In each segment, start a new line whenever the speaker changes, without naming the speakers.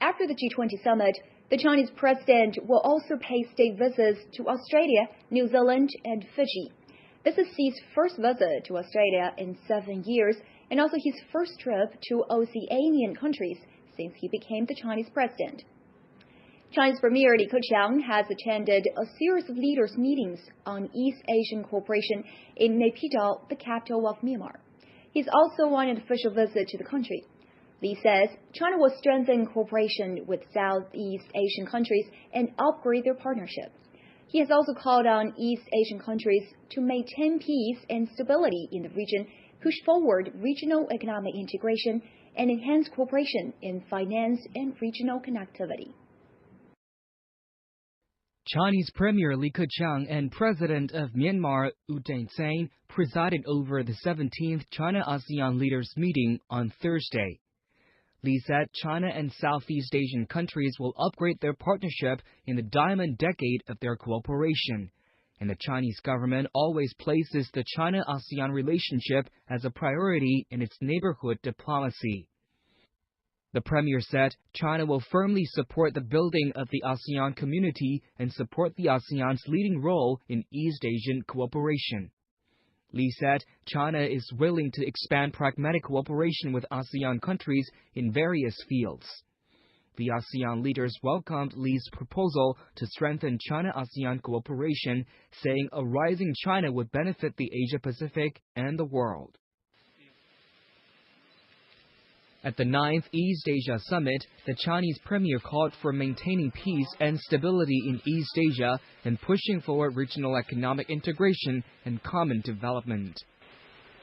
After the G20 summit, the Chinese president will also pay state visits to Australia, New Zealand, and Fiji. This is Xi's first visit to Australia in 7 years, and also his first trip to Oceanian countries since he became the Chinese president. Chinese Premier Li Keqiang has attended a series of leaders' meetings on East Asian cooperation in Naypyidaw, the capital of Myanmar. He's also on an official visit to the country. Li says China will strengthen cooperation with Southeast Asian countries and upgrade their partnership. He has also called on East Asian countries to maintain peace and stability in the region, push forward regional economic integration, and enhance cooperation in finance and regional connectivity.
Chinese Premier Li Keqiang and President of Myanmar U Thein presided over the 17th China-ASEAN leaders meeting on Thursday. Li said China and Southeast Asian countries will upgrade their partnership in the diamond decade of their cooperation, and the Chinese government always places the China-ASEAN relationship as a priority in its neighborhood diplomacy. The Premier said China will firmly support the building of the ASEAN community and support the ASEAN's leading role in East Asian cooperation. Li said China is willing to expand pragmatic cooperation with ASEAN countries in various fields. The ASEAN leaders welcomed Li's proposal to strengthen China-ASEAN cooperation, saying a rising China would benefit the Asia-Pacific and the world. At the 9th East Asia Summit, the Chinese Premier called for maintaining peace and stability in East Asia and pushing forward regional economic integration and common development.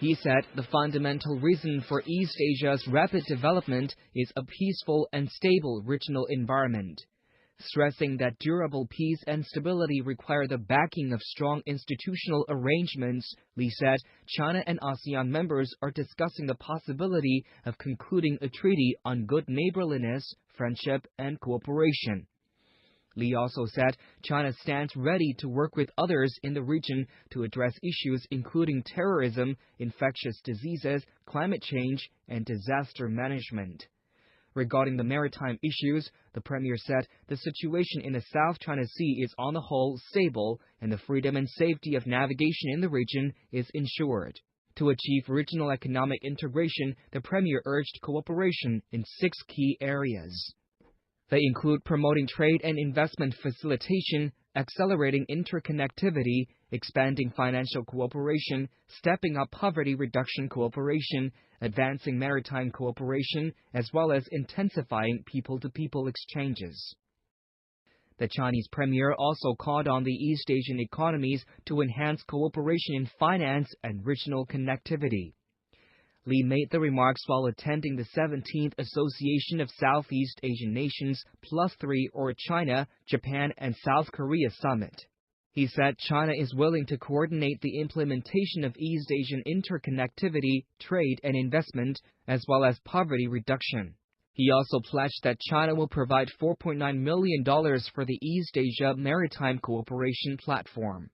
He said the fundamental reason for East Asia's rapid development is a peaceful and stable regional environment. Stressing that durable peace and stability require the backing of strong institutional arrangements, Li said China and ASEAN members are discussing the possibility of concluding a treaty on good neighborliness, friendship, and cooperation. Li also said China stands ready to work with others in the region to address issues including terrorism, infectious diseases, climate change, and disaster management. Regarding the maritime issues, the Premier said the situation in the South China Sea is on the whole stable and the freedom and safety of navigation in the region is ensured. To achieve regional economic integration, the Premier urged cooperation in 6 key areas. They include promoting trade and investment facilitation, accelerating interconnectivity, expanding financial cooperation, stepping up poverty reduction cooperation, advancing maritime cooperation, as well as intensifying people-to-people exchanges. The Chinese Premier also called on the East Asian economies to enhance cooperation in finance and regional connectivity. Li made the remarks while attending the 17th Association of Southeast Asian Nations +3 or China, Japan, and South Korea Summit. He said China is willing to coordinate the implementation of East Asian interconnectivity, trade and investment, as well as poverty reduction. He also pledged that China will provide $4.9 million for the East Asia Maritime Cooperation Platform.